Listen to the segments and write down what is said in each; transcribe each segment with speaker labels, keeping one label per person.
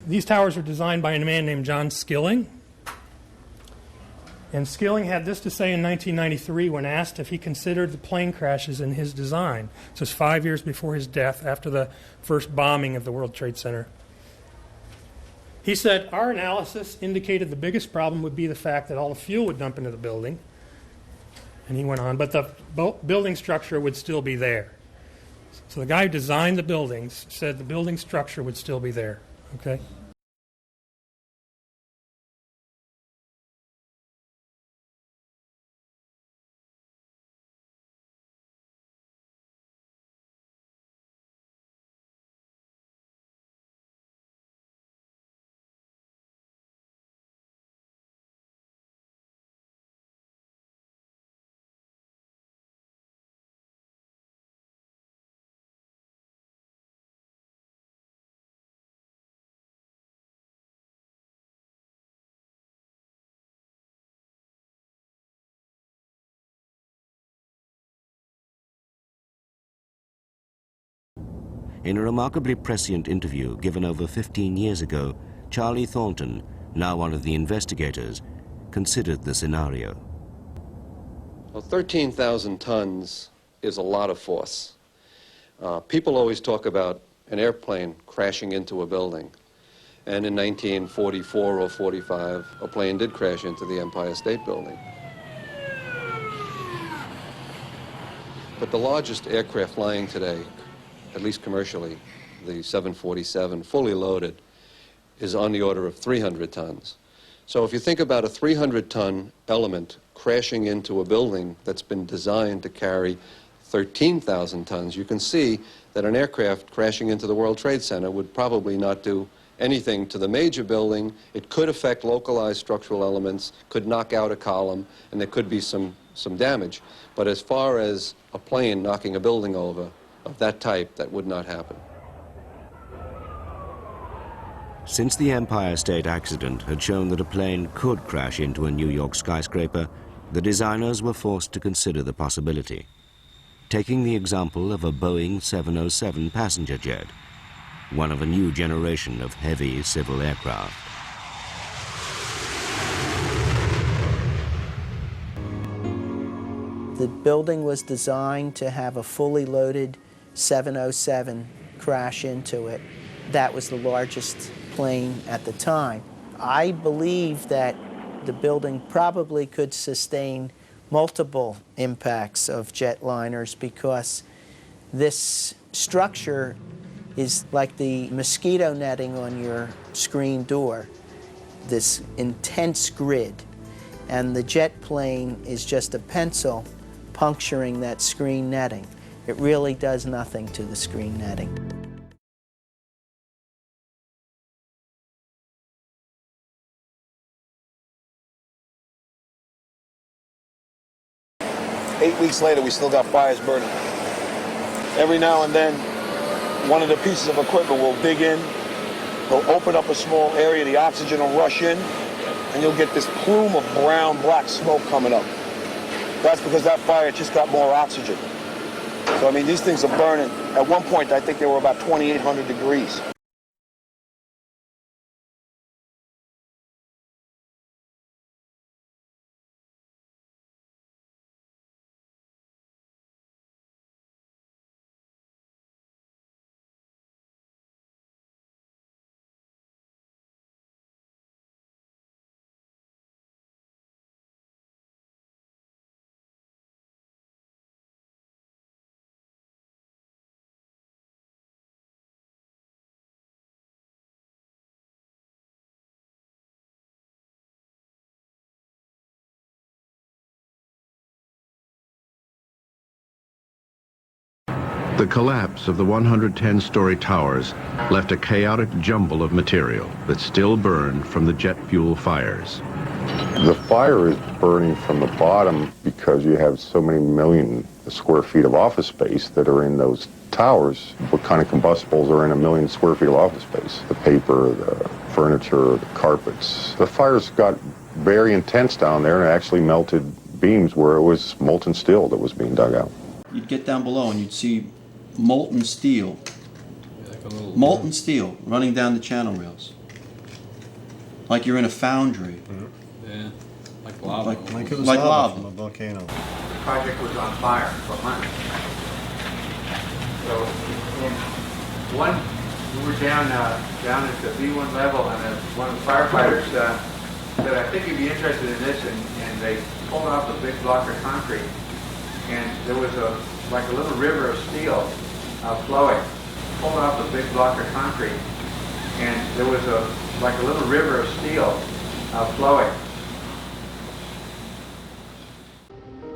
Speaker 1: These towers were designed by a man named John Skilling. And Skilling had this to say in 1993 when asked if he considered the plane crashes in his design. This was 5 years before his death, after the first bombing of the World Trade Center. He said, "Our analysis indicated the biggest problem would be the fact that all the fuel would dump into the building." And he went on, "but the building structure would still be there." So the guy who designed the buildings said the building structure would still be there. Okay?
Speaker 2: In a remarkably prescient interview given over 15 years ago, Charlie Thornton, now one of the investigators, considered the scenario.
Speaker 3: Well, 13,000 tons is a lot of force. People always talk about an airplane crashing into a building. And in 1944 or 45, a plane did crash into the Empire State Building. But the largest aircraft flying today, at least commercially, the 747, fully loaded, is on the order of 300 tons. So if you think about a 300-ton element crashing into a building that's been designed to carry 13,000 tons, you can see that an aircraft crashing into the World Trade Center would probably not do anything to the major building. It could affect localized structural elements, could knock out a column, and there could be some damage. But as far as a plane knocking a building over of that type, that would not happen.
Speaker 2: Since the Empire State accident had shown that a plane could crash into a New York skyscraper, the designers were forced to consider the possibility. Taking the example of a Boeing 707 passenger jet, one of a new generation of heavy civil aircraft.
Speaker 4: The building was designed to have a fully loaded 707 crash into it. That was the largest plane at the time. I believe that the building probably could sustain multiple impacts of jetliners because this structure is like the mosquito netting on your screen door, this intense grid. And the jet plane is just a pencil puncturing that screen netting. It really does nothing to the screen netting.
Speaker 5: Eight weeks later, we still got fires burning. Every now and then, one of the pieces of equipment will dig in, they'll open up a small area, the oxygen will rush in, and you'll get this plume of brown, black smoke coming up. That's because that fire just got more oxygen. So, I mean, these things are burning. At one point, I think they were about 2,800 degrees.
Speaker 6: The collapse of the 110-story towers left a chaotic jumble of material that still burned from the jet fuel fires.
Speaker 7: The fire is burning from the bottom because you have so many million square feet of office space that are in those towers. What kind of combustibles are in 1 million square feet of office space? The paper, the furniture, the carpets. The fires got very intense down there and actually melted beams where it was molten steel that was being dug out.
Speaker 8: You'd get down below and you'd see molten steel running down the channel rails. like you're in a foundry.
Speaker 9: Yeah, like lava.
Speaker 10: Like it was
Speaker 8: Like
Speaker 10: lava
Speaker 8: lava.
Speaker 10: from a volcano.
Speaker 11: The project was on fire for months. So we were down at the B1 level, and one of the firefighters said, I think you'd be interested in this, and they pulled off a big block of concrete, and there was like a little river of steel flowing. Pulled off a big block of concrete, and there was like a little river of steel flowing.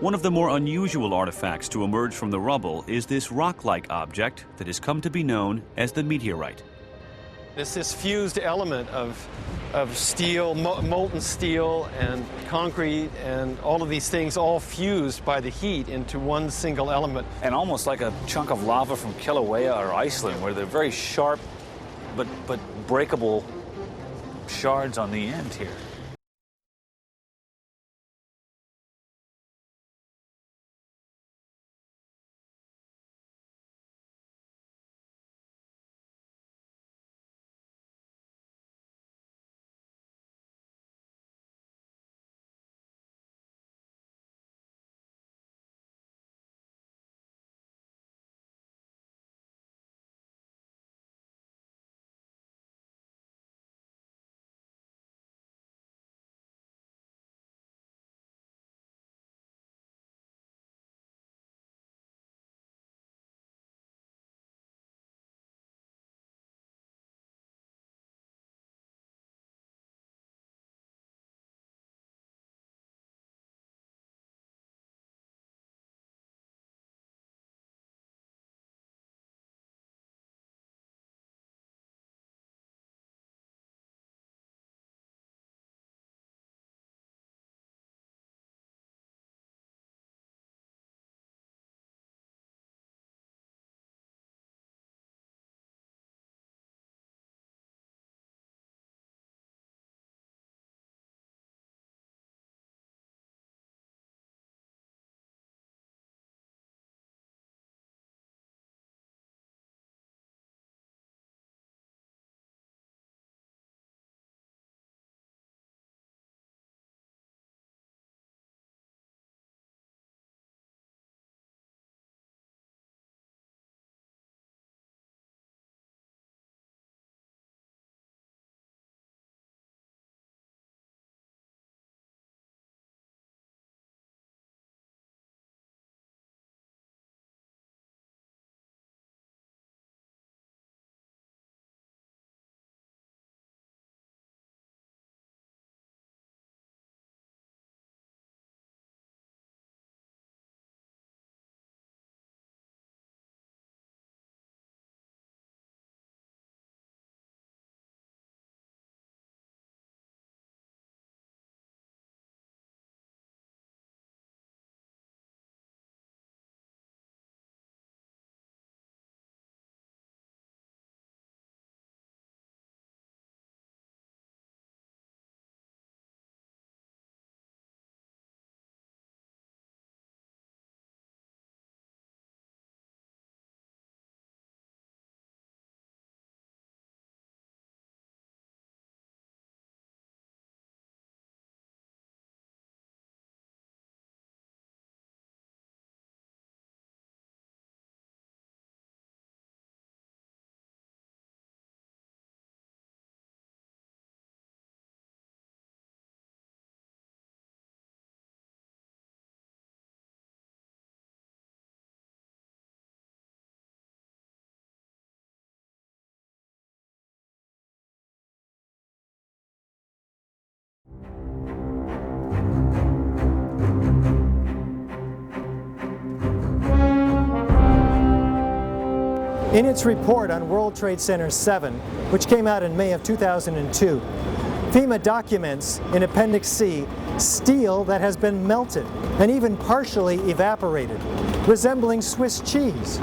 Speaker 12: One of the more unusual artifacts to emerge from the rubble is this rock-like object that has come to be known as the meteorite.
Speaker 13: It's this fused element of steel, molten steel and concrete and all of these things all fused by the heat into one single element.
Speaker 9: And almost like a chunk of lava from Kilauea or Iceland, where they're very sharp but breakable shards on the end here.
Speaker 14: In its report on World Trade Center 7, which came out in May of 2002, FEMA documents in Appendix C steel that has been melted and even partially evaporated, resembling Swiss cheese.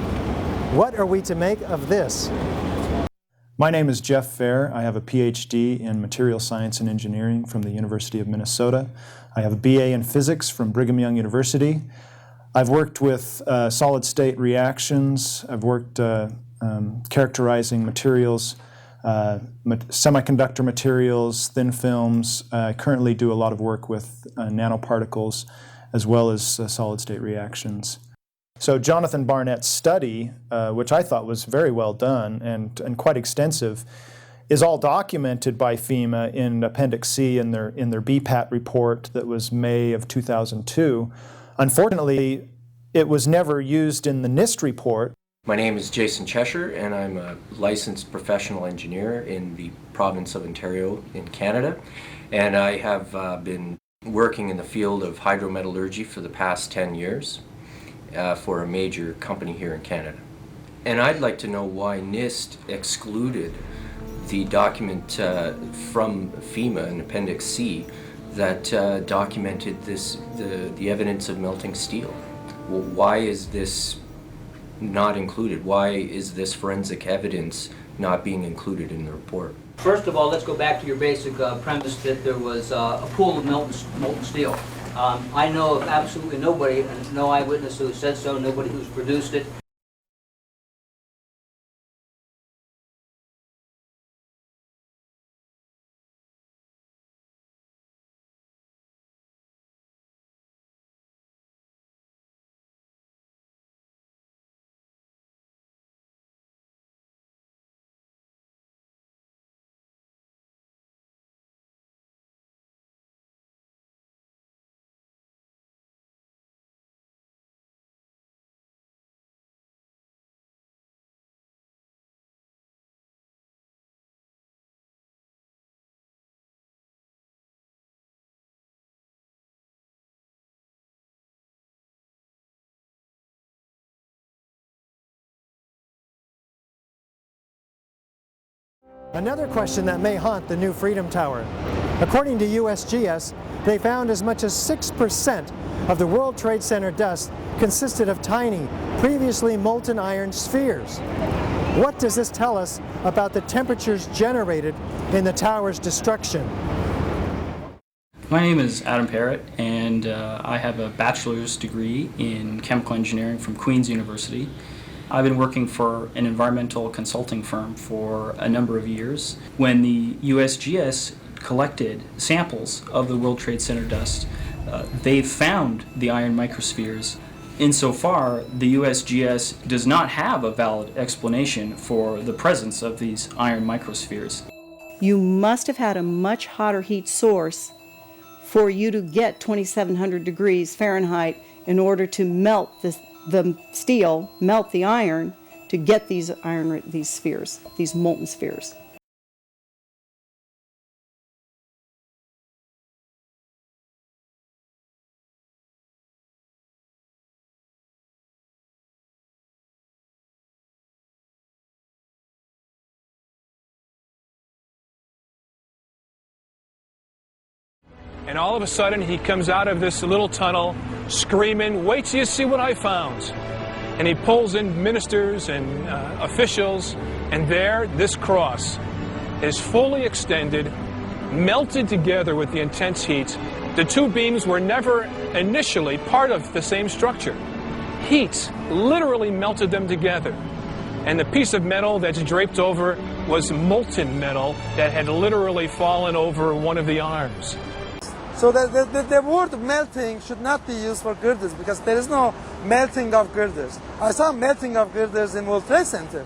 Speaker 14: What are we to make of this?
Speaker 15: My name is Jeff Fair. I have a PhD in Material Science and Engineering from the University of Minnesota. I have a BA in Physics from Brigham Young University. I've worked with solid-state reactions. I've worked characterizing materials semiconductor materials, thin films. I currently do a lot of work with nanoparticles as well as solid-state reactions. So Jonathan Barnett's study, which I thought was very well done and quite extensive, is all documented by FEMA in Appendix C in their BPAT report that was May of 2002. Unfortunately, it was never used in the NIST report.
Speaker 10: My name is Jason Cheshire, and I'm a licensed professional engineer in the province of Ontario in Canada. And I have been working in the field of hydrometallurgy for the past 10 years for a major company here in Canada. And I'd like to know why NIST excluded the document from FEMA in Appendix C that documented the evidence of melting steel. Well, why is this not included? Why is this forensic evidence not being included in the report?
Speaker 16: First of all, let's go back to your basic premise that there was a pool of molten steel. I know of absolutely nobody, no eyewitness who said so, nobody who's produced it.
Speaker 14: Another question that may haunt the new Freedom Tower. According to USGS, they found as much as 6% of the World Trade Center dust consisted of tiny, previously molten iron spheres. What does this tell us about the temperatures generated in the tower's destruction?
Speaker 17: My name is Adam Parrott, and I have a bachelor's degree in chemical engineering from Queen's University. I've been working for an environmental consulting firm for a number of years. When the USGS collected samples of the World Trade Center dust, they found the iron microspheres. Insofar, the USGS does not have a valid explanation for the presence of these iron microspheres.
Speaker 18: You must have had a much hotter heat source for you to get 2,700 degrees Fahrenheit in order to melt the steel, melt the iron, to get these spheres, these molten spheres.
Speaker 19: And all of a sudden, he comes out of this little tunnel screaming, "Wait till you see what I found." And he pulls in ministers and officials, and there, this cross is fully extended, melted together with the intense heat. The two beams were never initially part of the same structure. Heat literally melted them together. And the piece of metal that's draped over was molten metal that had literally fallen over one of the arms.
Speaker 20: So the word melting should not be used for girders because there is no melting of girders. I saw melting of girders in World Trade Center.